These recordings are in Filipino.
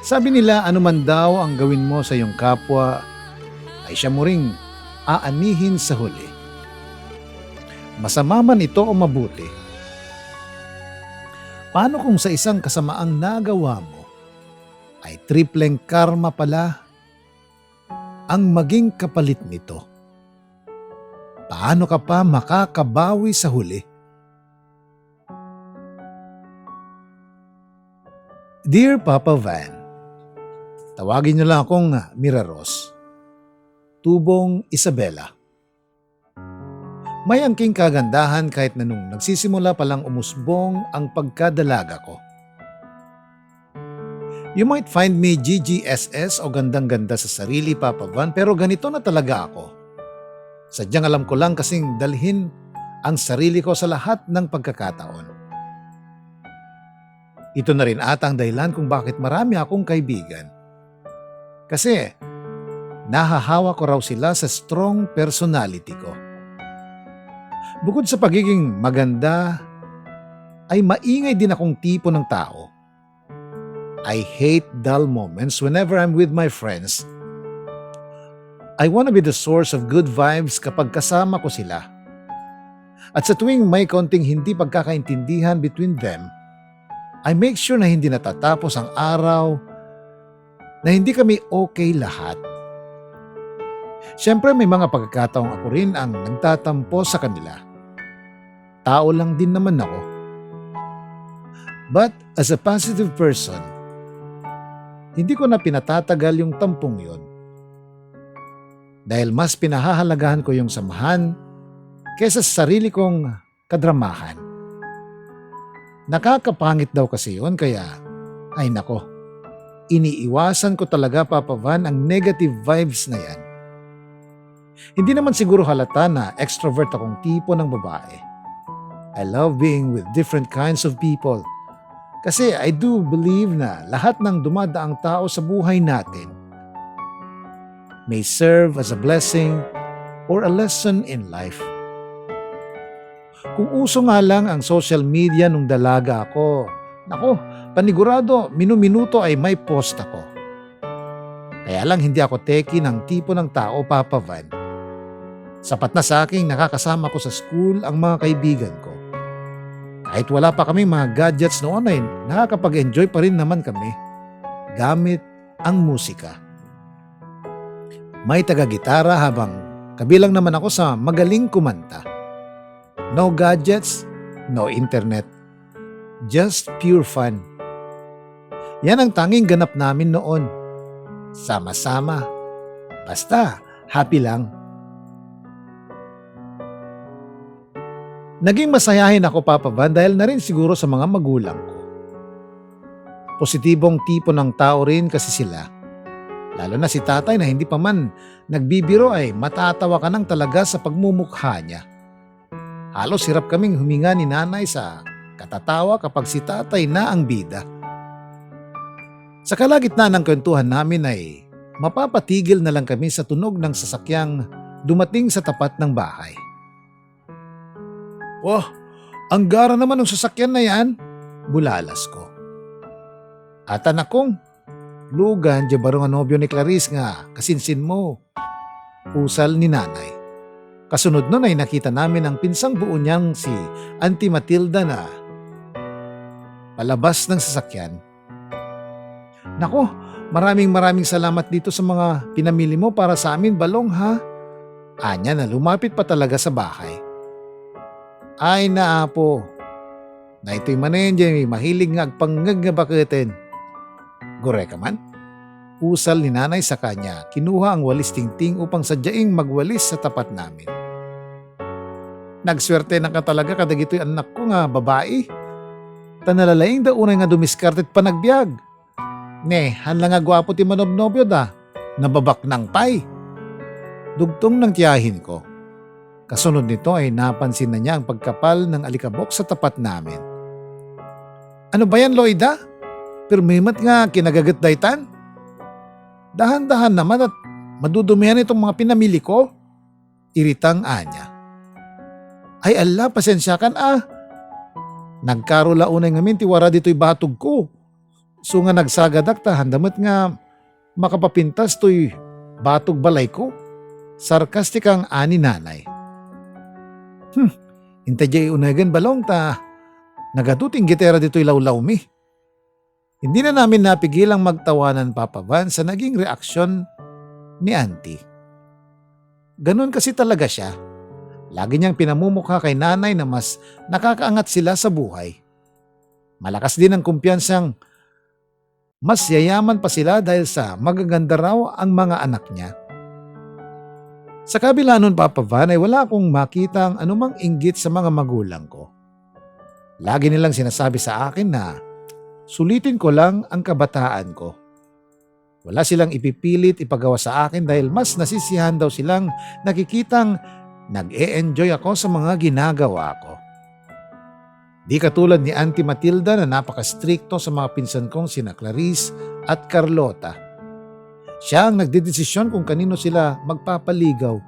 Sabi nila anuman daw ang gawin mo sa iyong kapwa ay siya mo ring aanihin sa huli. Masama man ito o mabuti. Paano kung sa isang kasamaang nagawa mo ay tripleng karma pala ang maging kapalit nito? Paano ka pa makakabawi sa huli? Dear Papa Van, tawagin niyo lang akong Miraros. Tubong Isabela. May angking kagandahan kahit na nung nagsisimula palang umusbong ang pagkadalaga ko. You might find me GGSS o gandang-ganda sa sarili, Papa Van, pero ganito na talaga ako. Sadyang alam ko lang kasing dalhin ang sarili ko sa lahat ng pagkakataon. Ito na rin ata ang dahilan kung bakit marami akong kaibigan. Kasi nahahawa ko raw sila sa strong personality ko. Bukod sa pagiging maganda, ay maingay din akong tipo ng tao. I hate dull moments whenever I'm with my friends. I wanna be the source of good vibes kapag kasama ko sila. At sa tuwing may konting hindi pagkakaintindihan between them, I make sure na hindi natatapos ang araw na hindi kami okay lahat. Siyempre may mga pagkakataong ako rin ang nagtatampo sa kanila. Tao lang din naman ako. But as a positive person, hindi ko na pinatatagal yung tampong yun. Dahil mas pinahahalagahan ko yung samahan kaysa sa sarili kong kadramahan. Nakakapangit daw kasi yun kaya, ay nako, iniiwasan ko talaga, Papa Van, ang negative vibes na yan. Hindi naman siguro halata na extrovert akong tipo ng babae. I love being with different kinds of people. Kasi I do believe na lahat ng dumadaang tao sa buhay natin may serve as a blessing or a lesson in life. Kung uso nga lang ang social media nung dalaga ako, nako, panigurado, minuminuto ay may post ako. Kaya lang hindi ako teki ng tipo ng tao, Papa Van. Sapat na sa aking nakakasama ko sa school ang mga kaibigan ko. Kahit wala pa kami mga gadgets noon ay nakakapag-enjoy pa rin naman kami gamit ang musika. May taga-gitara habang kabilang naman ako sa magaling kumanta. No gadgets, no internet. Just pure fun. Yan ang tanging ganap namin noon. Sama-sama. Basta, happy lang. Naging masayahin ako, Papa Van, dahil na rin siguro sa mga magulang ko. Positibong tipo ng tao rin kasi sila. Lalo na si tatay na hindi pa man nagbibiro ay matatawa ka nang talaga sa pagmumukha niya. Halos hirap kaming huminga ni nanay sa katatawa kapag si tatay na ang bida. Sa kalagitnaan ng kwentuhan namin ay mapapatigil na lang kami sa tunog ng sasakyang dumating sa tapat ng bahay. Wah, ang gara naman ng sasakyan na yan, bulalas ko. At anak kong, lugan di barong anobyo ni Clarice nga, kasinsin mo. Usal ni nanay. Kasunod nun ay nakita namin ang pinsang buo niyang si Auntie Matilda na palabas ng sasakyan. Nako, maraming salamat dito sa mga pinamili mo para sa amin, Balong, ha? Anya na lumapit pa talaga sa bahay. Ay naapo, na ito'y manen dyan, mahilig nga agpangag nga baketin. Gore ka man? Usal ni nanay sa kanya, kinuha ang walis tingting upang sadyaing magwalis sa tapat namin. Nagswerte na ka talaga kadag ito'y anak ko nga babae. Tanalalaing da unay nga dumiskartet pa nagbiag. Ne, hanlang nga gwapo ti manobnobyo da, nababak ng pay. Dugtong ng tiyahin ko. Kasunod nito ay napansin na niya ang pagkapal ng alikabok sa tapat namin. Ano ba yan, Loida? Pirmimat nga kinagagat daytan? Dahan-dahan naman at madudumihan itong mga pinamili ko. Iritang anya. Ay ala, pasensya kan ah. Nagkarula unay ngamin tiwara dito'y batog ko. So nga nagsagadak ta handamat nga makapapintas to'y batog balay ko. Sarkastik ang ani nanay. Intay jay unagan balong ta. Nagaduting gitera dito'y lawlaw mi. Hindi na namin napigilang magtawanan Papa Van sa naging reaksyon ni Auntie. Ganon kasi talaga siya. Lagi niyang pinamumukha kay nanay na mas nakakaangat sila sa buhay. Malakas din ang kumpiyansang mas yayaman pa sila dahil sa magaganda raw ang mga anak niya. Sa kabila nun Papa Van ay wala akong makita ang anumang inggit sa mga magulang ko. Lagi nilang sinasabi sa akin na sulitin ko lang ang kabataan ko. Wala silang ipipilit ipagawa sa akin dahil mas nasisiyahan daw silang nakikitang nag-e-enjoy ako sa mga ginagawa ko. Di katulad ni Auntie Matilda na napaka-stricto sa mga pinsan kong sina Clarice at Carlota. Siya ang nagdedesisyon kung kanino sila magpapaligaw,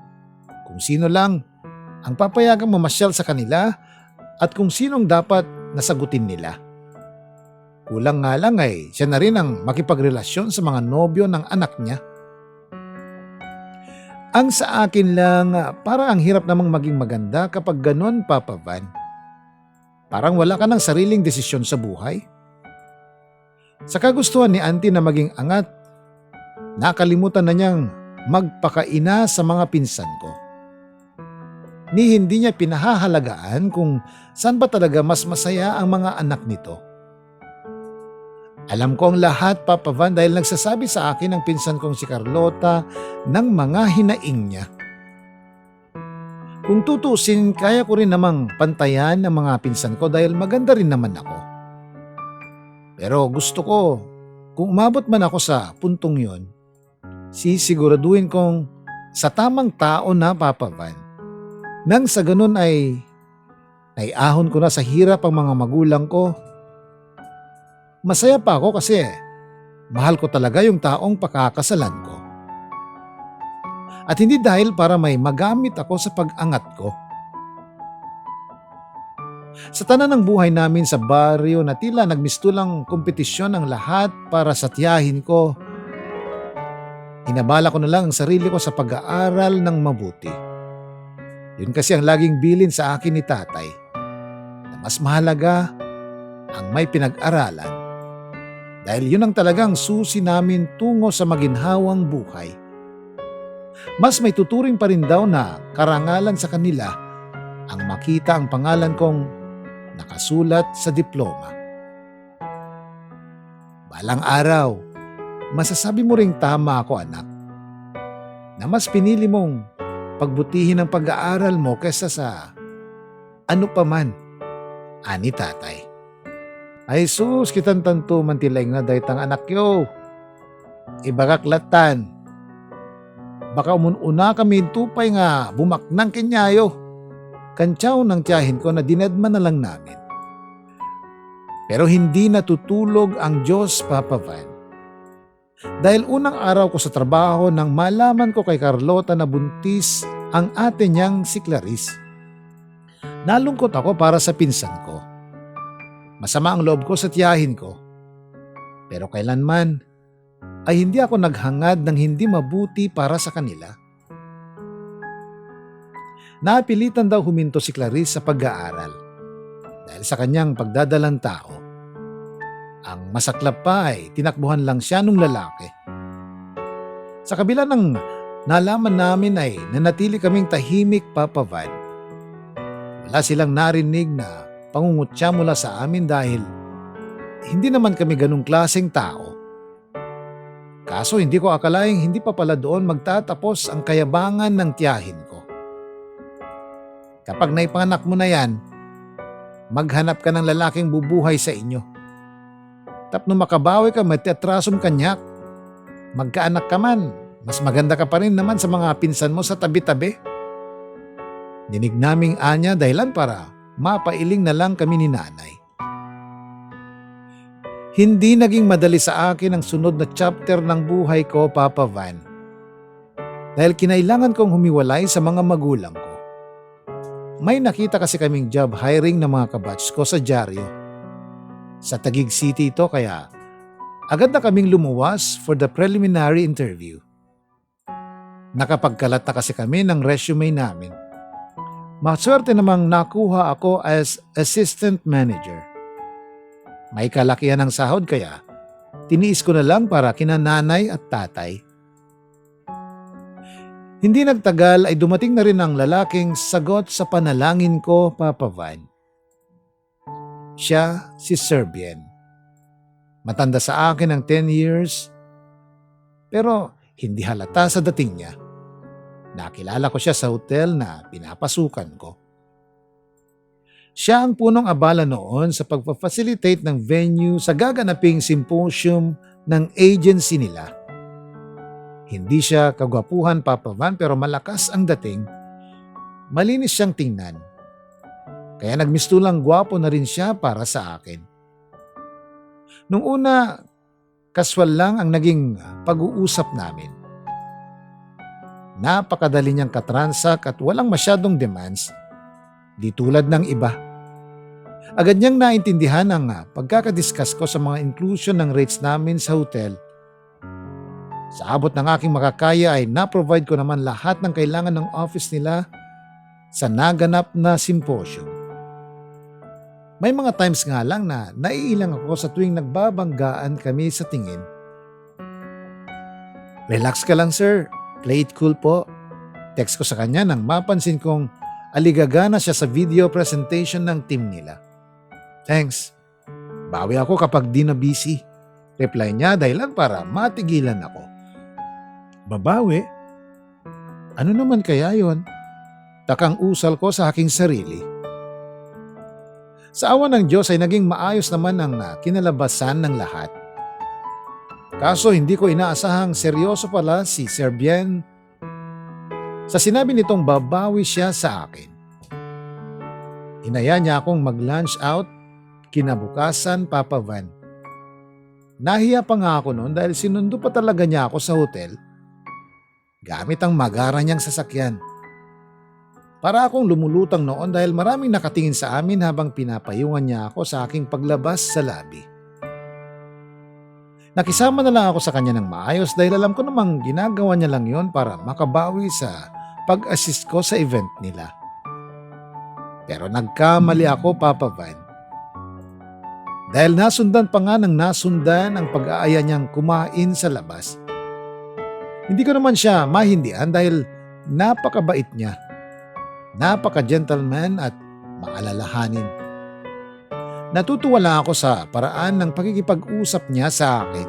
kung sino lang ang papayagang mamasyal sa kanila at kung sinong dapat nasagutin nila. Kulang nga lang ay siya na rin ang makipagrelasyon sa mga nobyo ng anak niya. Ang sa akin lang, para ang hirap namang maging maganda kapag ganon Papa Van. Parang wala ka ng sariling desisyon sa buhay. Sa kagustuhan ni Auntie na maging angat, nakalimutan na niyang magpakaina sa mga pinsan ko. Ni hindi niya pinahahalagaan kung saan ba talaga mas masaya ang mga anak nito. Alam ko ang lahat Papa Van dahil nagsasabi sa akin ang pinsan kong si Carlota ng mga hinaing niya. Kung tutusin, kaya ko rin namang pantayan ang mga pinsan ko dahil maganda rin naman ako. Pero gusto ko, kung umabot man ako sa puntong yon, sisiguraduhin kong sa tamang tao na Papa Van. Nang sa ganun ay naiahon ko na sa hirap ang mga magulang ko. Masaya pa ako kasi mahal ko talaga yung taong pakakasalan ko. At hindi dahil para may magamit ako sa pag-angat ko. Sa tanan ng buhay namin sa baryo na tila nagmistulang kompetisyon ang lahat para sa tiyahin ko, inabala ko na lang ang sarili ko sa pag-aaral ng mabuti. Yun kasi ang laging bilin sa akin ni tatay, na mas mahalaga ang may pinag-aralan. Dahil yun ang talagang susi namin tungo sa maginhawang buhay. Mas may tuturing pa rin daw na karangalan sa kanila ang makita ang pangalan kong nakasulat sa diploma. Balang araw, masasabi mo ring tama ako anak, na mas pinili mong pagbutihin ang pag-aaral mo kaysa sa ano pa man, ani tatay. Ay sus, kitang tanto mantilay nga daytang anak yo. Ibagaklatan. Baka umununa kami tupay nga bumaknang kinyayo. Kantsaw ng tiyahin ko na dinedman na lang namin. Pero hindi natutulog ang Diyos, Papa Van. Dahil unang araw ko sa trabaho nang malaman ko kay Carlota na buntis ang ate niyang si Clarice. Nalungkot ako para sa pinsan ko. Masama ang loob ko sa tiyahin ko. Pero kailanman ay hindi ako naghangad ng hindi mabuti para sa kanila. Napilitan daw huminto si Clarice sa pag-aaral dahil sa kanyang pagdadalang tao. Ang masaklap pa ay tinakbuhan lang siya nung lalaki. Sa kabila ng nalaman namin ay nanatili kaming tahimik Papa Van. Wala silang narinig na pangungutya mula sa amin dahil hindi naman kami ganung klaseng tao. Kaso hindi ko akalaing hindi pa pala doon magtatapos ang kayabangan ng tiyahin ko. Kapag naipanganak mo na yan, maghanap ka ng lalaking bubuhay sa inyo. Tapno makabawi ka, may teatrasong kanyak. Magkaanak ka man, mas maganda ka pa rin naman sa mga pinsan mo sa tabi-tabi. Dinig naming anya dahilan para mapailing na lang kami ni nanay. Hindi naging madali sa akin ang sunod na chapter ng buhay ko, Papa Van. Dahil kinailangan kong humiwalay sa mga magulang ko. May nakita kasi kaming job hiring ng mga kabatch ko sa dyaryo. Sa Taguig City ito kaya Agad na kaming lumuwas for the preliminary interview. Nakapagkalat na kasi kami ng resume namin. Maswerte namang nakuha ako as assistant manager. May kalakihan ng sahod kaya tiniis ko na lang para kina nanay at tatay. Hindi nagtagal ay dumating na rin ang lalaking sagot sa panalangin ko, Papa Van. Siya si Sir Bien. Matanda sa akin ng 10 years, pero hindi halata sa dating niya. Nakilala ko siya sa hotel na pinapasukan ko. Siya ang punong abala noon sa pagpa-facilitate ng venue sa gaganaping symposium ng agency nila. Hindi siya kagwapuhan, Papa Van, pero malakas ang dating. Malinis siyang tingnan. Kaya nagmistulang gwapo na rin siya para sa akin. Nung una, kaswal lang ang naging pag-uusap namin. Napakadali niyang katransak at walang masyadong demands, di tulad ng iba. Agad niyang naintindihan ang pagkakadiscuss ko sa mga inclusion ng rates namin sa hotel. Sa abot ng aking makakaya ay na-provide ko naman lahat ng kailangan ng office nila sa naganap na symposium. May mga times nga lang na naiilang ako sa tuwing nagbabanggaan kami sa tingin. Relax ka lang sir, play it cool po. Text ko sa kanya nang mapansin kong aligagana siya sa video presentation ng team nila. Thanks. Bawi ako kapag di na busy. Reply niya dahilan para matigilan ako. Babawi? Ano naman kaya yon? Takang usal ko sa aking sarili. Sa awa ng Diyos ay naging maayos naman ang kinalabasan ng lahat. Kaso hindi ko inaasahang seryoso pala si Sir Bien. Sa sinabi nitong babawi siya sa akin. Inaya niya akong mag-lunch out kinabukasan, Papa Van. Nahiya pa nga ako noon dahil sinundo pa talaga niya ako sa hotel gamit ang magara niyang sasakyan. Para akong lumulutang noon dahil maraming nakatingin sa amin habang pinapayungan niya ako sa aking paglabas sa lobby. Nakisama na lang ako sa kanya ng maayos dahil alam ko namang ginagawa niya lang yon para makabawi sa pag-assist ko sa event nila. Pero nagkamali ako, Papa Van. Dahil nasundan pa nga ng nasundan ang pag-aaya niyang kumain sa labas. Hindi ko naman siya mahindian dahil napakabait niya. Napaka-gentleman at maalalahanin. Natutuwa lang ako sa paraan ng pagkikipag-usap niya sa akin.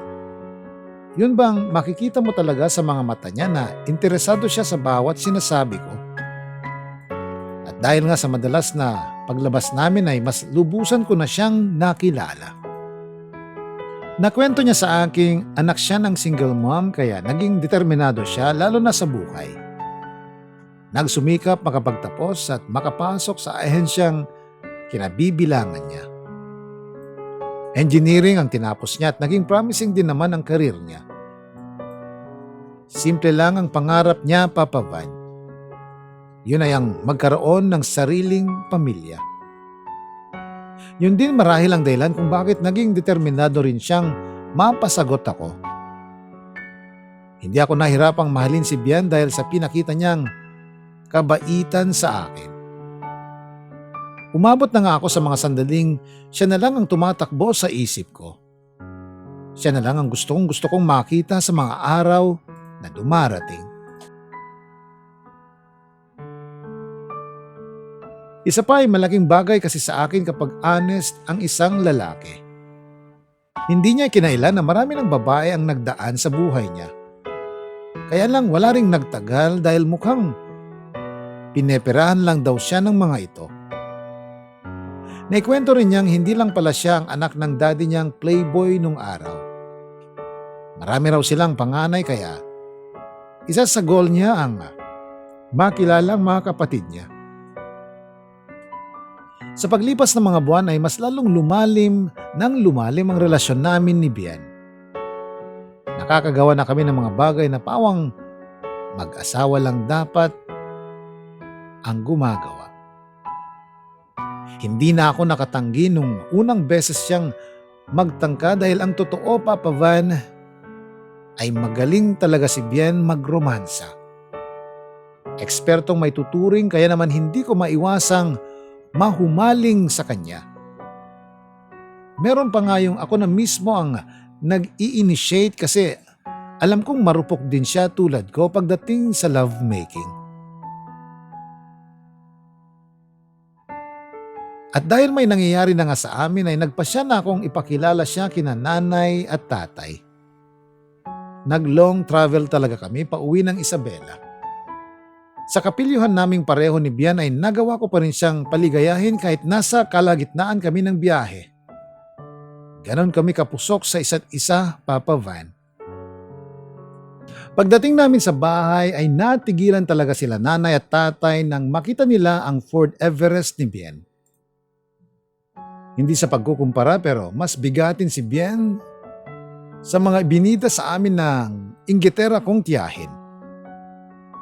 Yun bang makikita mo talaga sa mga mata niya na interesado siya sa bawat sinasabi ko. At dahil nga sa madalas na paglabas namin ay mas lubusan ko na siyang nakilala. Nakwento niya sa aking anak siya ng single mom kaya naging determinado siya lalo na sa buhay. Nagsumikap makapagtapos at makapasok sa ahensyang kinabibilangan niya. Engineering ang tinapos niya at naging promising din naman ang karir niya. Simple lang ang pangarap niya, Papa Van. Yun ay ang magkaroon ng sariling pamilya. Yun din marahil ang dahilan kung bakit naging determinado rin siyang mapasagot ako. Hindi ako nahirapang mahalin si Bien dahil sa pinakita niyang kabaitan sa akin. Umabot na nga ako sa mga sandaling siya na lang ang tumatakbo sa isip ko. Siya na lang ang gusto kong makita sa mga araw na dumarating. Isa pa ay malaking bagay kasi sa akin kapag honest ang isang lalaki. Hindi niya kinailan na marami ng babae ang nagdaan sa buhay niya. Kaya lang wala ring nagtagal dahil mukhang pineperahan lang daw siya ng mga ito. Naikwento rin niyang hindi lang pala siya ang anak ng daddy niyang playboy nung araw. Marami raw silang panganay kaya isa sa goal niya ang makilalang mga kapatid niya. Sa paglipas ng mga buwan ay mas lalong lumalim ang relasyon namin ni Bien. Nakakagawa na kami ng mga bagay na pawang mag-asawa lang dapat ang gumagawa. Hindi na ako nakatanggi nung unang beses siyang magtangka dahil ang totoo, Papa Van, ay magaling talaga si Bien magromansa. Ekspertong may tuturing kaya naman hindi ko maiwasang mahumaling sa kanya. Meron pa nga yung ako na mismo ang nag-i-initiate kasi alam kong marupok din siya tulad ko pagdating sa lovemaking. At dahil may nangyayari na nga sa amin ay nagpasya na akong ipakilala siya kina nanay at tatay. Nag-long travel talaga kami pauwi ng Isabela. Sa kapilyuhan naming pareho ni Bian ay nagawa ko pa rin siyang paligayahin kahit nasa kalagitnaan kami ng biyahe. Ganon kami kapusok sa isa't isa, Papa Van. Pagdating namin sa bahay ay natigilan talaga sila nanay at tatay nang makita nila ang Ford Everest ni Bien. Hindi sa pagkukumpara pero mas bigatin si Bien sa mga binida sa amin ng inggitera kong tiyahin.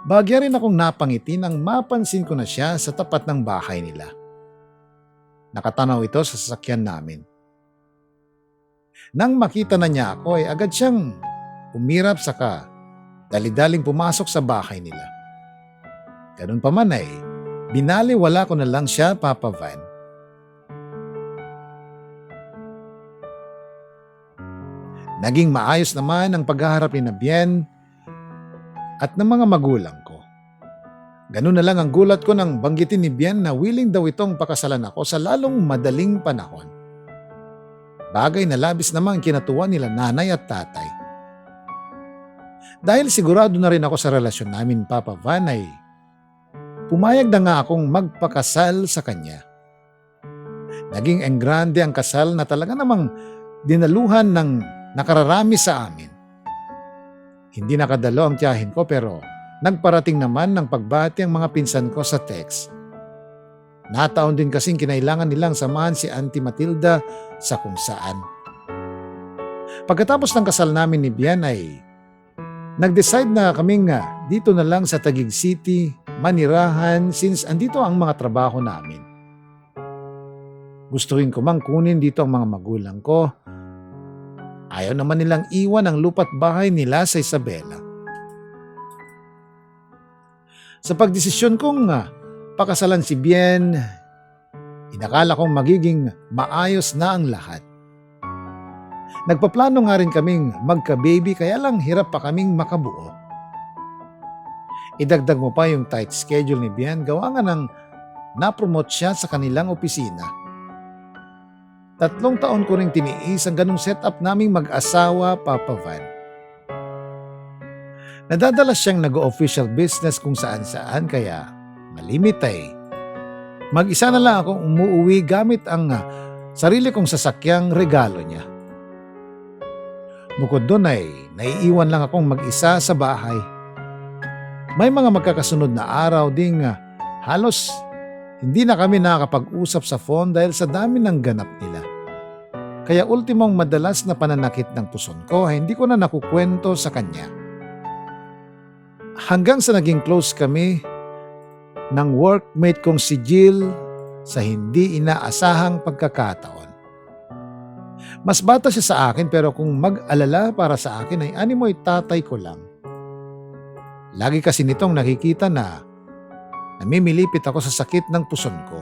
Bagya rin akong napangiti nang mapansin ko na siya sa tapat ng bahay nila. Nakatanaw ito sa sasakyan namin. Nang makita na niya ako ay agad siyang umirap saka dali-daling pumasok sa bahay nila. Ganun pa man ay binaliwala ko na lang siya, Papa Van. Naging maayos naman ang paghaharap ni Bien at ng mga magulang ko. Ganun na lang ang gulat ko nang banggitin ni Bien na willing daw itong pakasalan ako sa lalong madaling panahon. Bagay na labis namang kinatuwa nila nanay at tatay. Dahil sigurado na rin ako sa relasyon namin, Papa Van, ay pumayag na nga akong magpakasal sa kanya. Naging enggrande ang kasal na talaga namang dinaluhan ng nakararami sa amin. Hindi nakadalo ang tiyahin ko pero nagparating naman ng pagbati ang mga pinsan ko sa text. Nataon din kasing kinailangan nilang samahan si Auntie Matilda sa kung saan. Pagkatapos ng kasal namin ni Bien ay nag-decide na kaming dito na lang sa Taguig City, manirahan since andito ang mga trabaho namin. Gustuhin ko mang kunin dito ang mga magulang ko. Ayaw naman nilang iwan ang lupa't bahay nila sa Isabela. Sa pagdesisyon kong pakasalan si Bien, inakala kong magiging maayos na ang lahat. Nagpaplano nga rin kaming magka-baby kaya lang hirap pa kaming makabuo. Idagdag mo pa yung tight schedule ni Bien, gawa nga nang napromote siya sa kanilang opisina. 3 taon ko ring tiniis ang ganong setup naming mag-asawa, Papa Van. Nadadalas siyang nag-official business kung saan-saan kaya malimit ay. Mag-isa na lang akong umuuwi gamit ang sarili kong sasakyang regalo niya. Bukod doon ay naiiwan lang akong mag-isa sa bahay. May mga magkakasunod na araw ding halos hindi na kami nakakapag-usap sa phone dahil sa dami ng ganap nila. Kaya ultimong madalas na pananakit ng puson ko ay hindi ko na nakukwento sa kanya. Hanggang sa naging close kami ng workmate kong si Jill sa hindi inaasahang pagkakataon. Mas bata siya sa akin pero kung mag-alala para sa akin ay animoy tatay ko lang. Lagi kasi nitong nakikita na namimilipit ako sa sakit ng puson ko.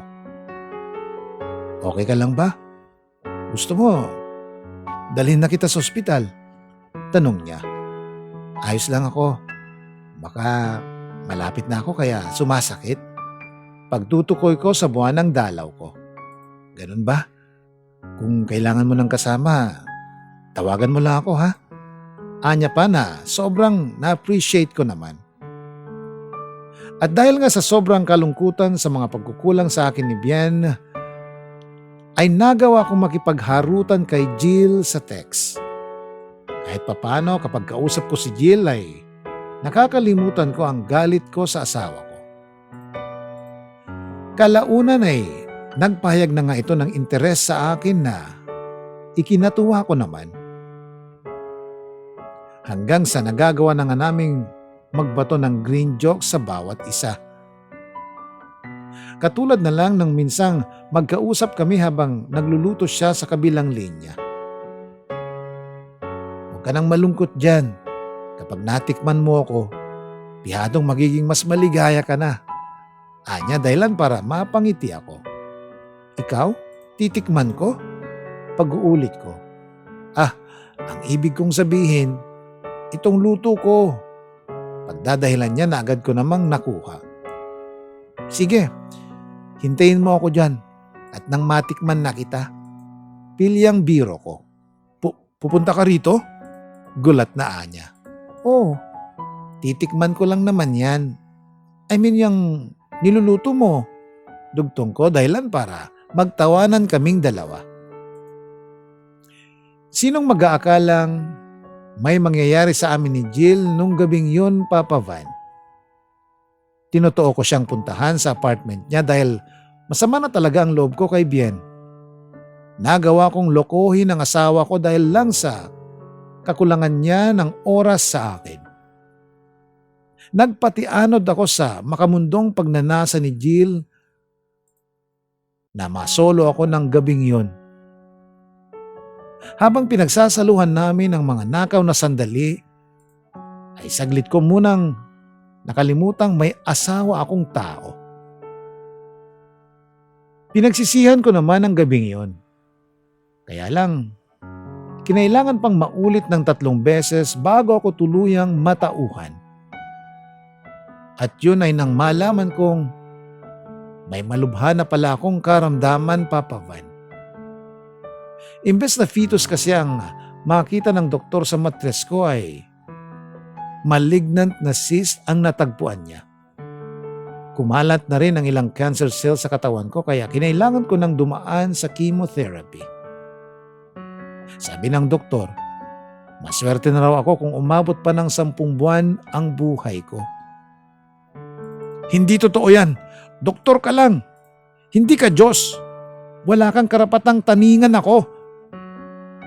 Okay ka lang ba? Gusto mo, dalhin na kita sa ospital? Tanong niya. Ayos lang ako. Baka malapit na ako kaya sumasakit. Pagtutukoy ko sa buwan ng dalaw ko. Ganun ba? Kung kailangan mo ng kasama, tawagan mo lang ako ha? Anya pa na sobrang na-appreciate ko naman. At dahil nga sa sobrang kalungkutan sa mga pagkukulang sa akin ni Bien, ay nagawa kong makipagharutan kay Jill sa text. Kahit papano kapag kausap ko si Jill ay nakakalimutan ko ang galit ko sa asawa ko. Kalaunan ay nagpahayag na nga ito ng interes sa akin na ikinatuwa ko naman. Hanggang sa nagagawa na nga naming magbato ng green joke sa bawat isa. Katulad na lang ng minsang magkausap kami habang nagluluto siya sa kabilang linya. ka nang malungkot dyan. Kapag natikman mo ako, tihadong magiging mas maligaya ka na. Anya dahilan para mapangiti ako. Ikaw? Titikman ko? Pag-uulit ko. Ang ibig kong sabihin, itong luto ko. Pagdadahilan niya na agad ko namang nakuha. Sige, hintayin mo ako dyan at nang matikman na kita, pilyang biro ko. Pupunta ka rito? Gulat na Anya. Oo, titikman ko lang naman yan. I mean yung niluluto mo. Dugtong ko dahilan para magtawanan kaming dalawa. Sinong mag-aakalang may mangyayari sa amin ni Jill nung gabing yun, Papa Van? Tinotoo ko siyang puntahan sa apartment niya dahil masama na talaga ang loob ko kay Bien. Nagawa kong lokohin ang asawa ko dahil lang sa kakulangan niya ng oras sa akin. Nagpatianod ako sa makamundong pagnanasa ni Jill na masolo ako ng gabing yun. Habang pinagsasaluhan namin ang mga nakaw na sandali, ay saglit ko munang nakalimutang may asawa akong tao. Pinagsisihan ko naman ang gabing yun. Kaya lang, kinailangan pang maulit ng 3 beses bago ako tuluyang matauhan. At yun ay nang malaman kong may malubha na pala akong karamdaman, Papa Van. Imbes na fetus kasi ang makita ng doktor sa matres ko ay malignant na cyst ang natagpuan niya. Kumalat na rin ang ilang cancer cells sa katawan ko kaya kinailangan ko nang dumaan sa chemotherapy. Sabi ng doktor, maswerte na raw ako kung umabot pa ng 10 buwan ang buhay ko. Hindi totoo yan. Doktor ka lang. Hindi ka Diyos. Wala kang karapatang taningan ako.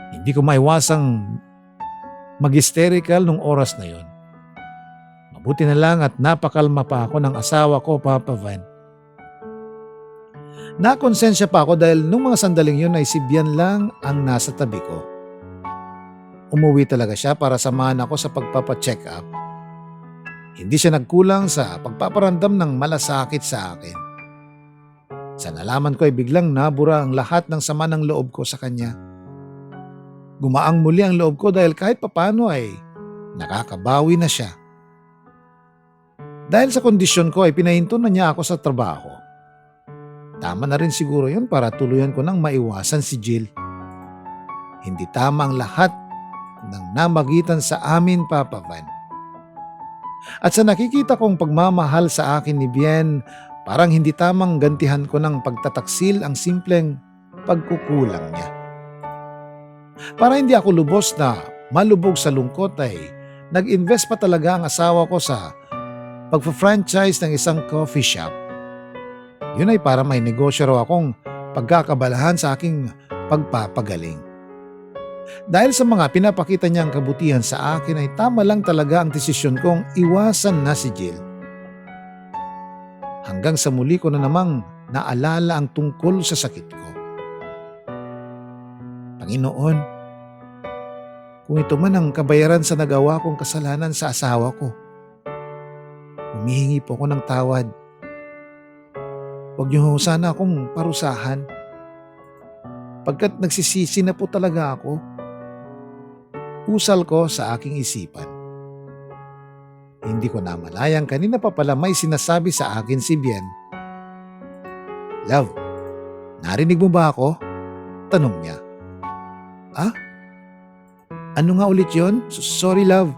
Hindi ko maiwasang mag-hysterical nung oras na yon. Mabuti na lang at napakalma pa ako ng asawa ko, Papa Van. Nakonsensya pa ako dahil nung mga sandaling yun ay si Bian lang ang nasa tabi ko. Umuwi talaga siya para samahan ako sa pagpapacheck up. Hindi siya nagkulang sa pagpaparamdam ng malasakit sa akin. Sa nalaman ko ay biglang nabura ang lahat ng sama ng loob ko sa kanya. Gumaang muli ang loob ko dahil kahit papano ay nakakabawi na siya. Dahil sa kondisyon ko ay pinahinto na niya ako sa trabaho. Tama na rin siguro yun para tuluyan ko nang maiwasan si Jill. Hindi tama ang lahat ng namagitan sa amin, Papa Van. At sa nakikita kong pagmamahal sa akin ni Bien, parang hindi tamang gantihan ko ng pagtataksil ang simpleng pagkukulang niya. Para hindi ako lubos na malubog sa lungkot ay nag-invest pa talaga ang asawa ko sa pagpa-franchise ng isang coffee shop. Yun ay para may negosyo raw akong pagkakabalahan sa aking pagpapagaling. Dahil sa mga pinapakita niyang kabutihan sa akin ay tama lang talaga ang desisyon kong iwasan na si Jill. Hanggang sa muli ko na namang naalala ang tungkol sa sakit ko. Panginoon, kung ito man ang kabayaran sa nagawa kong kasalanan sa asawa ko, humihingi po ako ng tawad. Huwag niyo sana akong parusahan. Pagkat nagsisisi na po talaga ako, usal ko sa aking isipan. Hindi ko namalayang kanina pa pala may sinasabi sa akin si Bien. Love, narinig mo ba ako? Tanong niya. Ah? Ano nga ulit yun? Sorry love.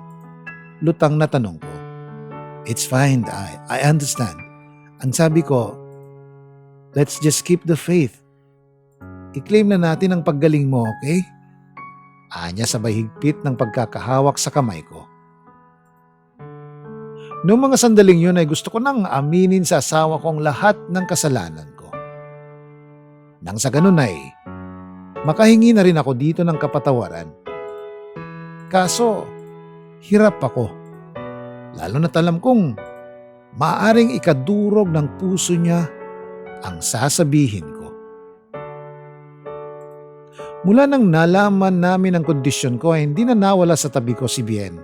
Lutang na tanong ko. It's fine, I understand. Ang sabi ko, let's just keep the faith. I-claim na natin ang paggaling mo, okay? Anya sabay higpit ng pagkakahawak sa kamay ko. Noong mga sandaling yun ay gusto ko nang aminin sa asawa ko ang lahat ng kasalanan ko. Nang sa ganun ay makahingi na rin ako dito ng kapatawaran. Kaso, hirap ako. Lalo na't alam kong maaaring ikadurog ng puso niya ang sasabihin ko. Mula nang nalaman namin ang kondisyon ko ay hindi na nawala sa tabi ko si Bien.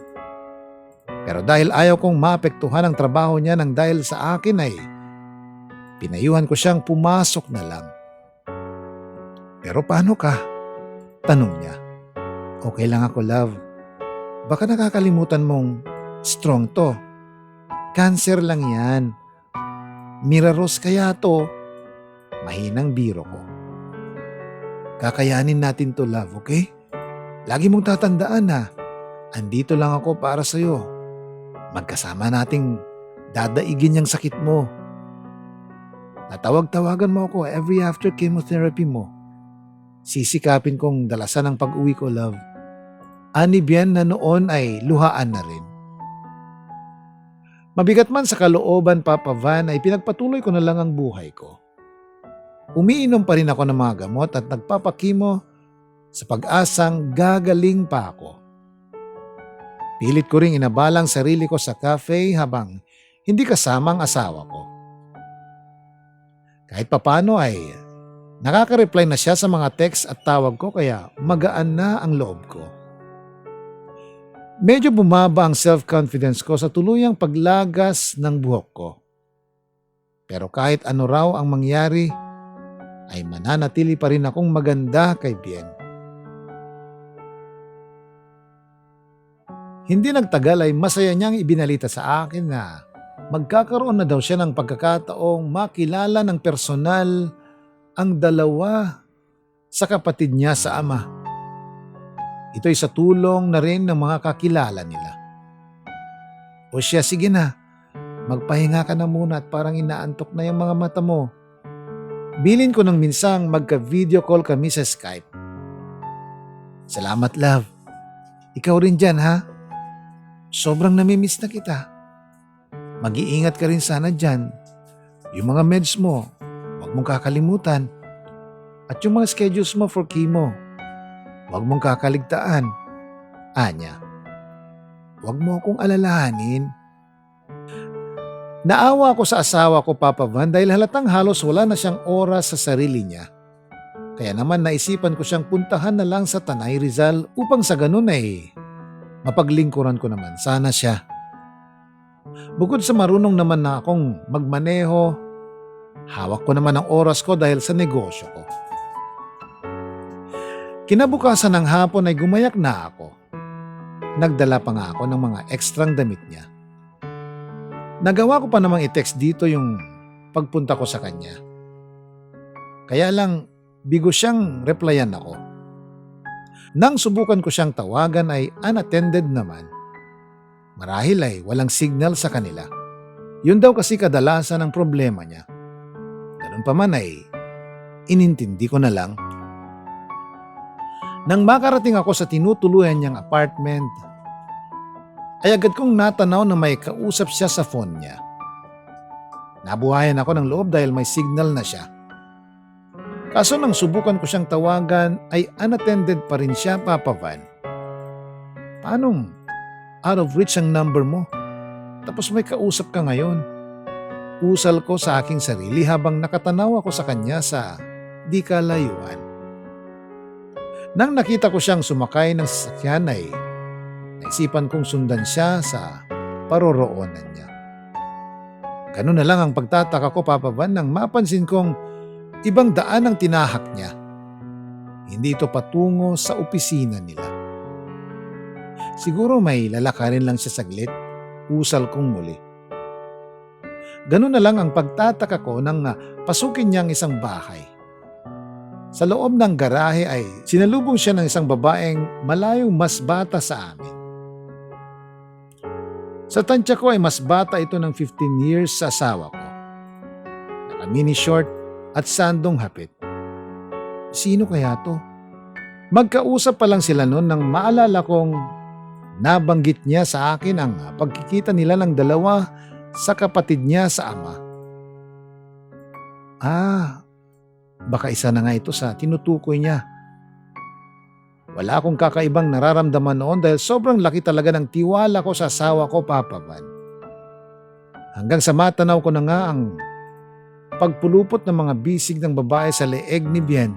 Pero dahil ayaw kong maapektuhan ang trabaho niya nang dahil sa akin ay pinayuhan ko siyang pumasok na lang. Pero paano ka? Tanong niya. Okay lang ako, love. Baka nakakalimutan mong strong to. Cancer lang yan. Miraros kaya to. Mahinang biro ko. Kakayanin natin to, love, okay? Lagi mong tatandaan na andito lang ako para sa'yo. Magkasama nating dadaigin yung sakit mo. Natawag-tawagan mo ako every after chemotherapy mo. Sisikapin kong dalasan ang pag-uwi ko, love. Ani Bien na noon ay luhaan na rin. Mabigat man sa kalooban, Papa Van, ay pinagpatuloy ko na lang ang buhay ko. Umiinom pa rin ako ng mga gamot at nagpapakimo sa pag-asang gagaling pa ako. Pilit ko ring inabalang sarili ko sa cafe habang hindi kasama ang asawa ko. Kahit papano ay nakaka-reply na siya sa mga text at tawag ko kaya magaan na ang loob ko. Medyo bumaba ang self-confidence ko sa tuluyang paglagas ng buhok ko. Pero kahit ano raw ang mangyari, ay mananatili pa rin akong maganda kay Bien. Hindi nagtagal ay masaya niyang ibinalita sa akin na magkakaroon na daw siya ng pagkakataong makilala ng personal ang dalawa sa kapatid niya sa ama. Ito'y sa tulong na rin ng mga kakilala nila. O siya, sige na, magpahinga ka na muna at parang inaantok na yung mga mata mo. Bilin ko nang minsang magka-video call kami sa Skype. Salamat, love. Ikaw rin dyan, ha? Sobrang namimiss na kita. Mag-iingat ka rin sana dyan. Yung mga meds mo, huwag mong kakalimutan. At yung mga schedules mo for chemo, huwag mong kakaligtaan. Anya, huwag mo akong alalahanin. Naawa ako sa asawa ko, Papa Van, dahil halatang halos wala na siyang oras sa sarili niya. Kaya naman naisipan ko siyang puntahan na lang sa Tanay Rizal upang sa ganun ay mapaglingkuran ko naman sana siya. Bukod sa marunong naman na akong magmaneho, hawak ko naman ang oras ko dahil sa negosyo ko. Kinabukasan ng hapon ay gumayak na ako. Nagdala pa nga ako ng mga ekstrang damit niya. Nagawa ko pa namang i-text dito yung pagpunta ko sa kanya. Kaya lang, bigo siyang replyan ako. Nang subukan ko siyang tawagan ay unattended naman. Marahil ay walang signal sa kanila. Yun daw kasi kadalasan ang problema niya. Ganun pa man ay inintindi ko na lang. Nang makarating ako sa tinutuluyan niyang apartment, ay agad kong natanaw na may kausap siya sa phone niya. Nabuhayan ako ng loob dahil may signal na siya. Kaso nang subukan ko siyang tawagan ay unattended pa rin siya, Papa Van. Paanong out of reach ang number mo? Tapos may kausap ka ngayon. Usal ko sa aking sarili habang nakatanaw ako sa kanya sa di kalayuan. Nang nakita ko siyang sumakay ng sasakyan ay naisipan kong sundan siya sa paroroonan niya. Ganun na lang ang pagtataka ko, Papa Van, nang mapansin kong ibang daan ang tinahak niya. Hindi ito patungo sa opisina nila. Siguro may lalakarin lang siya saglit, usal kong muli. Ganun na lang ang pagtataka ko nang pasukin niya ang isang bahay. Sa loob ng garahe ay sinalubong siya ng isang babaeng malayong mas bata sa amin. Sa tansya ko ay mas bata ito ng 15 years sa asawa ko. Naka-mini short at sandong hapit. Sino kaya to? Magkausap pa lang sila noon nang maalala kong nabanggit niya sa akin ang pagkikita nila ng dalawa sa kapatid niya sa ama. Baka isa na nga ito sa tinutukoy niya. Wala akong kakaibang nararamdaman noon dahil sobrang laki talaga ng tiwala ko sa asawa ko, Papa Van. Hanggang sa matanaw ko na nga ang pagpulupot ng mga bisig ng babae sa leeg ni Bien.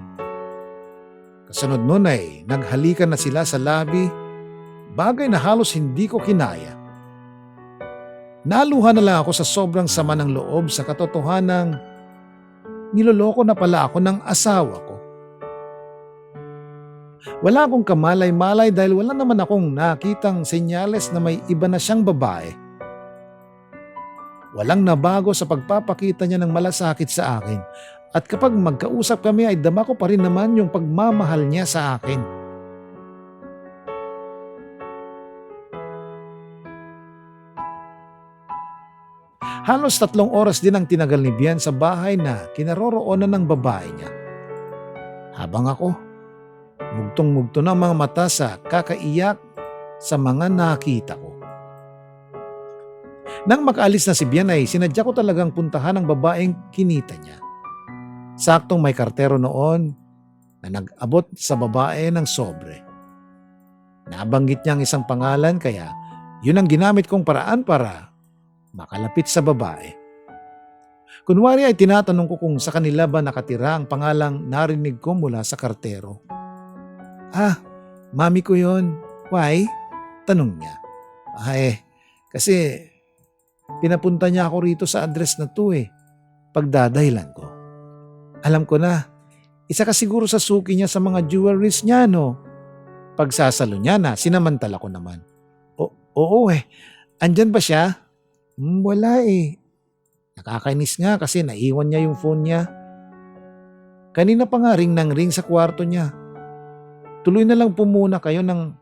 Kasunod nun ay naghalikan na sila sa labi, bagay na halos hindi ko kinaya. Naluha na lang ako sa sobrang sama ng loob sa katotohanang niloloko na pala ako ng asawa ko. Wala akong kamalay-malay dahil wala naman akong nakitang senyales na may iba na siyang babae. Walang nabago sa pagpapakita niya ng malasakit sa akin at kapag magkausap kami ay dama ko pa rin naman yung pagmamahal niya sa akin. Halos 3 oras din ang tinagal ni Bian sa bahay na kinaroroonan ng babae niya. Habang ako, mugtong-mugto ng mga mata sa kakaiyak sa mga nakita ko. Nang makaalis na si Bian ay sinadya ko talagang puntahan ang babaeng kinita niya. Saktong may kartero noon na nag-abot sa babae ng sobre. Nabanggit niya ang isang pangalan kaya yun ang ginamit kong paraan para makalapit sa babae. Kunwari ay tinatanong ko kung sa kanila ba nakatira ang pangalang narinig ko mula sa kartero. "Ah, mami ko yon. Why?" tanong niya. Kasi pinapunta niya ako rito sa address na to pagdadahilan ko. Alam ko na, isa ka siguro sa suki niya sa mga jewelries niya, no? Pagsasalo niya na, sinamantala ko naman. Oo andyan ba siya? Wala Nakakainis nga kasi naiwan niya yung phone niya. Kanina pa nga ring ng ring sa kwarto niya. Tuloy na lang po muna kayo nang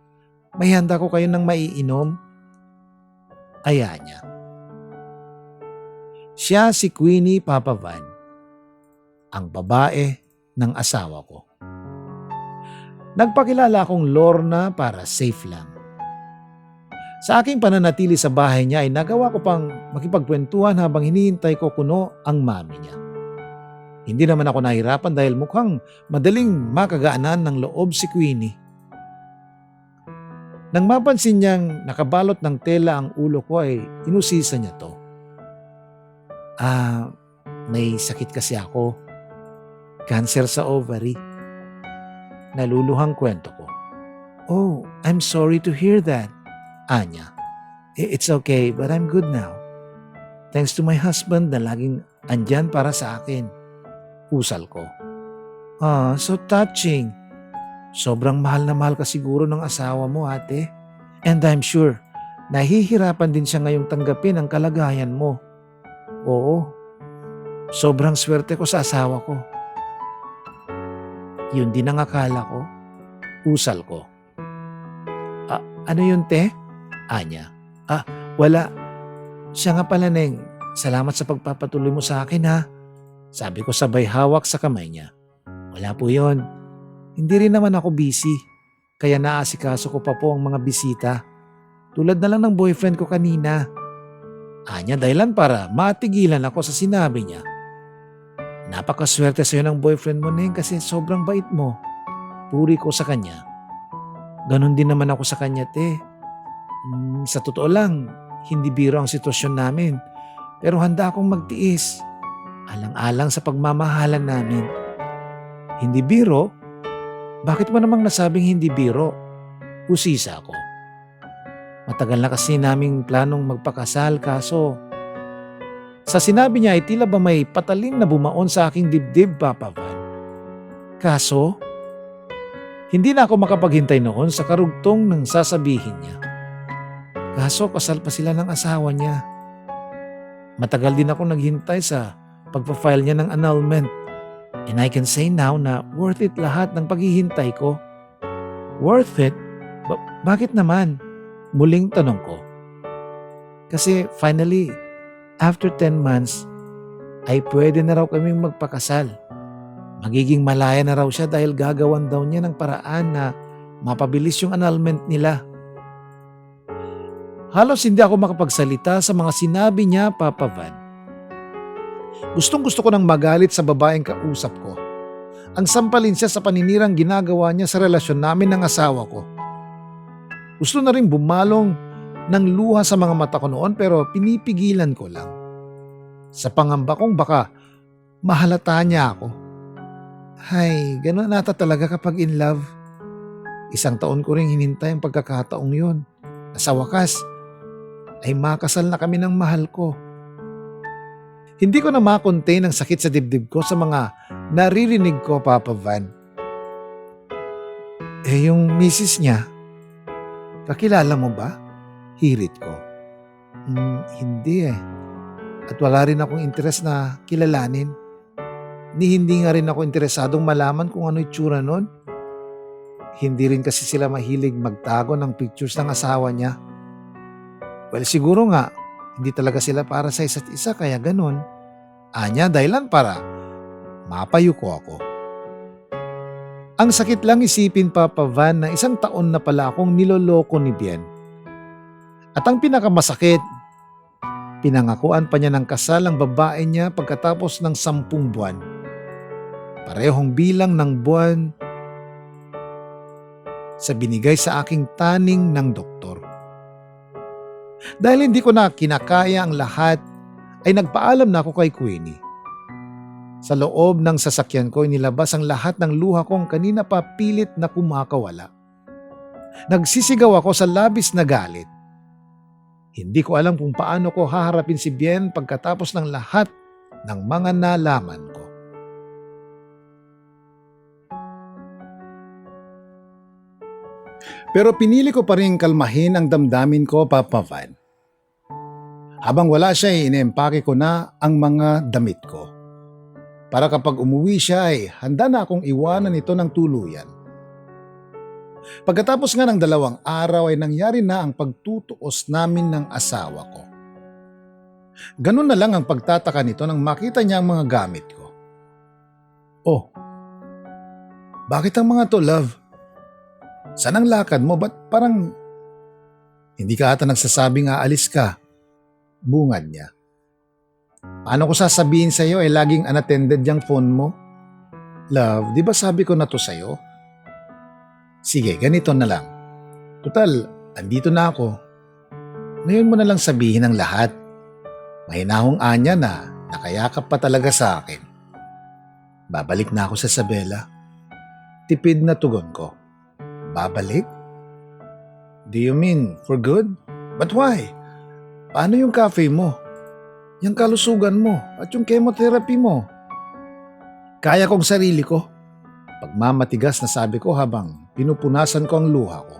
may handa ko kayo ng maiinom. Aya niya. Siya si Queenie Papavan, ang babae ng asawa ko. Nagpakilala akong Lorna para safe lang. Sa aking pananatili sa bahay niya ay nagawa ko pang makipagkwentuhan habang hinihintay ko kuno ang mami niya. Hindi naman ako nahirapan dahil mukhang madaling makagaanan ng loob si Queenie. Nang mapansin niyang nakabalot ng tela ang ulo ko ay inusisa niya to. May sakit kasi ako. Cancer sa ovary. Naluluhang kwento ko. "Oh, I'm sorry to hear that." Anya. "It's okay, but I'm good now. Thanks to my husband na laging andyan para sa akin." Usal ko. So touching. Sobrang mahal na mahal ka siguro ng asawa mo, ate. And I'm sure, nahihirapan din siya ngayong tanggapin ang kalagayan mo. Oo. Sobrang swerte ko sa asawa ko. Yun din ang akala ko. Usal ko. Ano yun, te? Anya. Wala. Siya nga pala, Neng. Salamat sa pagpapatuloy mo sa akin, ha? Sabi ko sabay hawak sa kamay niya. Wala po yon. Hindi rin naman ako busy. Kaya naasikaso ko pa po ang mga bisita. Tulad na lang ng boyfriend ko kanina. Anya dahilan para matigilan ako sa sinabi niya. Napakaswerte sa'yo ng boyfriend mo, Neng, kasi sobrang bait mo. Puri ko sa kanya. Ganon din naman ako sa kanya, te. Sa totoo lang, hindi biro ang sitwasyon namin. Pero handa akong magtiis. Alang-alang sa pagmamahalan namin. Hindi biro? Bakit mo namang nasabing hindi biro? Usisa ako. Matagal na kasi naming planong magpakasal kaso sa sinabi niya ay tila ba may patalim na bumaon sa aking dibdib, Papa Van. Kaso, hindi na ako makapaghintay noon sa karugtong ng sasabihin niya. Kaso kasal pa sila ng asawa niya. Matagal din ako naghintay sa pagpa-file niya ng annulment. And I can say now na worth it lahat ng paghihintay ko. Worth it? Bakit naman? Muling tanong ko. Kasi finally, after 10 months, ay pwede na raw kaming magpakasal. Magiging malaya na raw siya dahil gagawan daw niya ng paraan na mapabilis yung annulment nila. Halos hindi ako makapagsalita sa mga sinabi niya, Papa Van. Gustong-gusto ko nang magalit sa babaeng kausap ko. Ang sampalin siya sa paninirang ginagawa niya sa relasyon namin ng asawa ko. Gusto na rin bumalong ng luha sa mga mata ko noon pero pinipigilan ko lang. Sa pangamba kong baka mahalata niya ako. Hay, gano'n ata talaga kapag in love. Isang taon ko ring hinintay ang pagkakataong yun. Sa wakas, ay makasal na kami ng mahal ko. Hindi ko na makontain ang sakit sa dibdib ko sa mga naririnig ko, Papa Van. Yung misis niya, kakilala mo ba? Hirit ko. Hindi eh. At wala rin akong interes na kilalanin. Hindi nga rin ako interesadong malaman kung ano itsura nun. Hindi rin kasi sila mahilig magtago ng pictures ng asawa niya. Well, siguro nga, hindi talaga sila para sa isa't isa kaya ganun. Anya dahilan para mapayuko ako. Ang sakit lang isipin, Papa Van, na isang taon na pala akong niloloko ni Bien. At ang pinakamasakit, pinangakuan pa niya ng kasal ang babae niya pagkatapos ng 10 buwan. Parehong bilang ng buwan sa binigay sa aking taning ng doktor. Dahil hindi ko na kinakaya ang lahat, ay nagpaalam na ako kay Queenie. Sa loob ng sasakyan ko, inilabas ang lahat ng luha kong kanina pa pilit na kumakawala. Nagsisigaw ako sa labis na galit. Hindi ko alam kung paano ko haharapin si Bien pagkatapos ng lahat ng mga nalaman ko. Pero pinili ko pa rin kalmahin ang damdamin ko, Papa Van. Habang wala siya, iniempake ko na ang mga damit ko. Para kapag umuwi siya ay handa na akong iwanan ito ng tuluyan. Pagkatapos nga ng 2 araw ay nangyari na ang pagtutuos namin ng asawa ko. Ganun na lang ang pagtataka nito nang makita niya ang mga gamit ko. Oh, bakit ang mga to, love? Saan ang lakad mo? Ba't parang hindi ka ata nagsasabing aalis ka? Bungad niya. Paano ko sasabihin sa'yo laging unattended yung phone mo? Love, di ba sabi ko na to sa'yo? Sige, ganito na lang. Tutal, andito na ako. Ngayon mo na lang sabihin ang lahat. Mahinahong anya na nakayakap pa talaga sa akin. Babalik na ako sa Isabela. Tipid na tugon ko. Babalik? Do you mean for good? But why? Paano yung cafe mo? Yung kalusugan mo at yung chemotherapy mo? Kaya kong sarili ko. Pagmamatigas na sabi ko habang pinupunasan ko ang luha ko.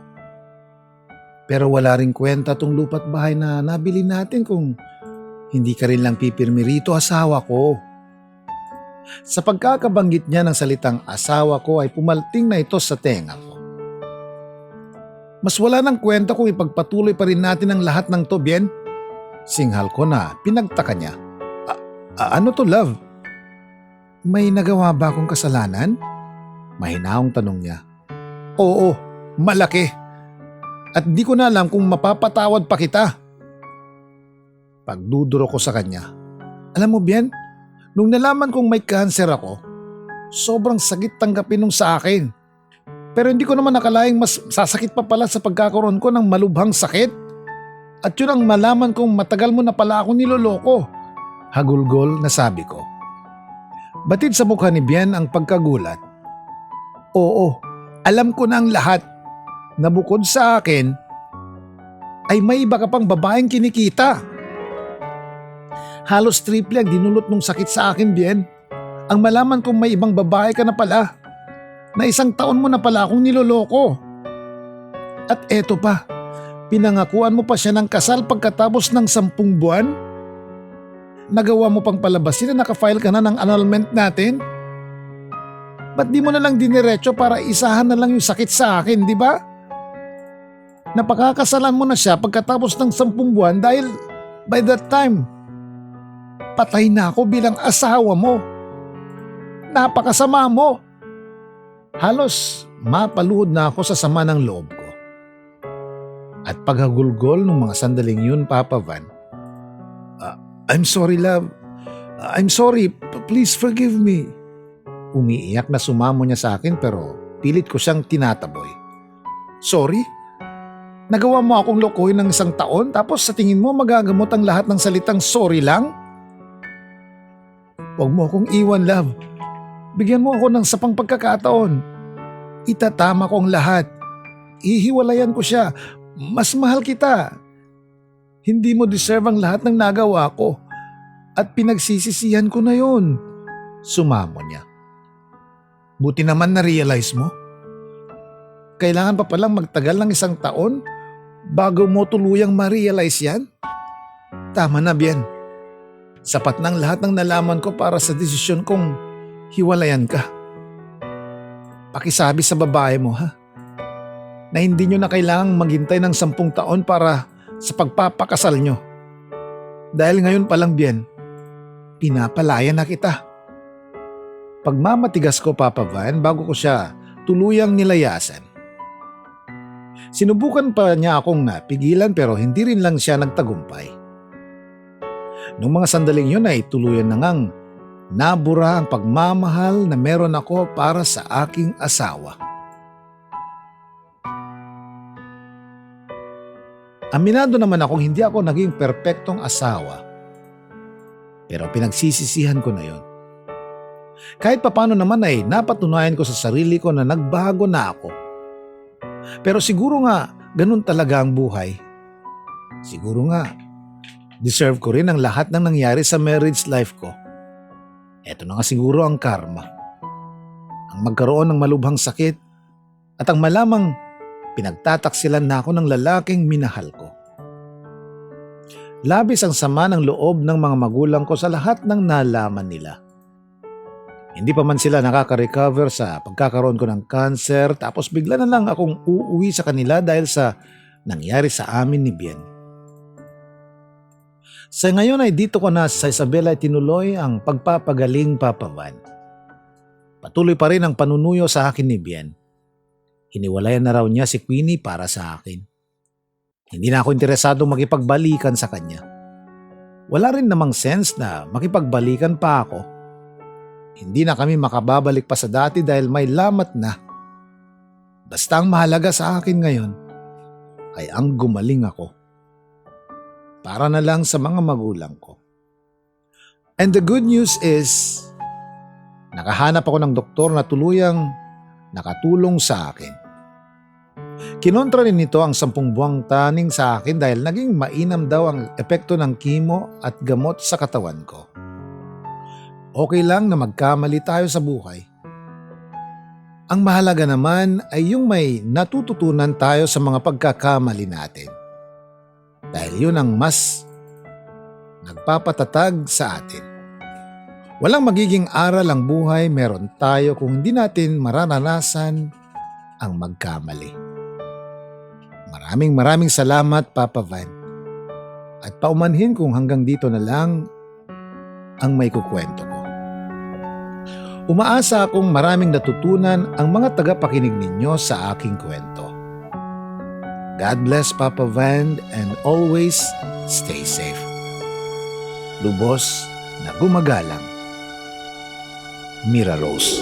Pero wala ring kwenta tong lupa't bahay na nabili natin kung hindi ka rin lang pipirmi rito, asawa ko. Sa pagkakabanggit niya ng salitang asawa ko ay pumalting na ito sa tenga ko. Mas wala ng kwenta kung ipagpatuloy pa rin natin ang lahat ng to, Bien. Singhal ko na pinagtaka niya. Ano to, love? May nagawa ba akong kasalanan? Mahinahong tanong niya. Oo, malaki. At di ko na alam kung mapapatawad pa kita. Pagduduro ko sa kanya. Alam mo, Bien, nung nalaman kong may cancer ako, sobrang sakit tanggapin nung sa akin. Pero hindi ko naman nakalaing mas sasakit pa pala sa pagkakaroon ko ng malubhang sakit. At yun ang malaman kong matagal mo na pala ako niloloko. Hagulgol na sabi ko. Batid sa mukha ni Bien ang pagkagulat. Oo, alam ko na ang lahat. Na bukod sa akin, ay may iba ka pang babaeng kinikita. Halos triple ang dinulot ng sakit sa akin, Bien. Ang malaman kong may ibang babae ka na pala. Na 1 taon mo na pala akong niloloko. At eto pa. Pinangakuan mo pa siya ng kasal pagkatapos ng 10 buwan? Nagawa mo pang palabasin na nakafile ka na ng annulment natin? Ba't di mo na lang diniretso para isahan na lang yung sakit sa akin, di ba? Napakakasalan mo na siya pagkatapos ng 10 buwan dahil by that time, patay na ako bilang asawa mo. Napakasama mo. Halos mapaluhod na ako sa sama ng loob ko. At paghagulgol ng mga sandaling yun, Papa Van. I'm sorry, love. I'm sorry. Please forgive me. Umiiyak na sumamo niya sa akin pero pilit ko siyang tinataboy. Sorry? Nagawa mo akong lokohin ng 1 taon tapos sa tingin mo magagamot ang lahat ng salitang sorry lang? Huwag mo akong iwan, love. Bigyan mo ako ng sapang pagkakataon. Itatama ko ang lahat. Ihiwalayan ko siya. Mas mahal kita. Hindi mo deserve ang lahat ng nagawa ko. At pinagsisisihan ko na yon. Sumamo niya. Buti naman na-realize mo. Kailangan pa palang magtagal ng 1 taon bago mo tuluyang ma-realize yan? Tama na, Bien. Sapat ng lahat ng nalaman ko para sa desisyon kong hiwalayan ka. Pakisabi sa babae mo, ha? Na hindi nyo na kailangang maghintay ng 10 taon para sa pagpapakasal nyo. Dahil ngayon pa lang, Bien, pinapalaya na kita. Pagmamatigas ko, Papa Van, bago ko siya tuluyang nilayasan. Sinubukan pa niya akong napigilan pero hindi rin lang siya nagtagumpay. Noong mga sandaling yun ay tuluyan na ngang nabura ang pagmamahal na meron ako para sa aking asawa. Aminado naman akong hindi ako naging perpektong asawa. Pero pinagsisisihan ko na yon. Kahit papano naman ay napatunayan ko sa sarili ko na nagbago na ako. Pero siguro nga ganun talaga ang buhay. Siguro nga deserve ko rin ang lahat ng nangyari sa marriage life ko. Eto na nga siguro ang karma. Ang magkaroon ng malubhang sakit at ang malamang pinagtataksilan na ako ng lalaking minahal ko. Labis ang sama ng loob ng mga magulang ko sa lahat ng nalaman nila. Hindi pa man sila nakaka-recover sa pagkakaroon ko ng cancer tapos bigla na lang akong uuwi sa kanila dahil sa nangyari sa amin ni Bien. Sa ngayon ay dito ko na sa Isabela tinuloy ang pagpapagaling, Papa Van. Patuloy pa rin ang panunuyo sa akin ni Bien. Hiniwalayan na raw niya si Queenie para sa akin. Hindi na ako interesado makipagbalikan sa kanya. Wala rin namang sense na makipagbalikan pa ako. Hindi na kami makababalik pa sa dati dahil may lamat na. Basta ang mahalaga sa akin ngayon ay ang gumaling ako. Para na lang sa mga magulang ko. And the good news is, nakahanap ako ng doktor na tuluyang nakatulong sa akin. Kinontra rin nito ang 10 buwang taning sa akin dahil naging mainam daw ang epekto ng chemo at gamot sa katawan ko. Okay lang na magkamali tayo sa buhay. Ang mahalaga naman ay yung may natututunan tayo sa mga pagkakamali natin. Dahil yun ang mas nagpapatatag sa atin. Walang magiging aral ang buhay meron tayo kung hindi natin mararanasan ang magkamali. Maraming salamat, Papa Van. At paumanhin kung hanggang dito na lang ang may kukwento ko. Umaasa akong maraming natutunan ang mga tagapakinig ninyo sa aking kwento. God bless, Papa Van, and always stay safe. Lubos na gumagalang, Mira Rose.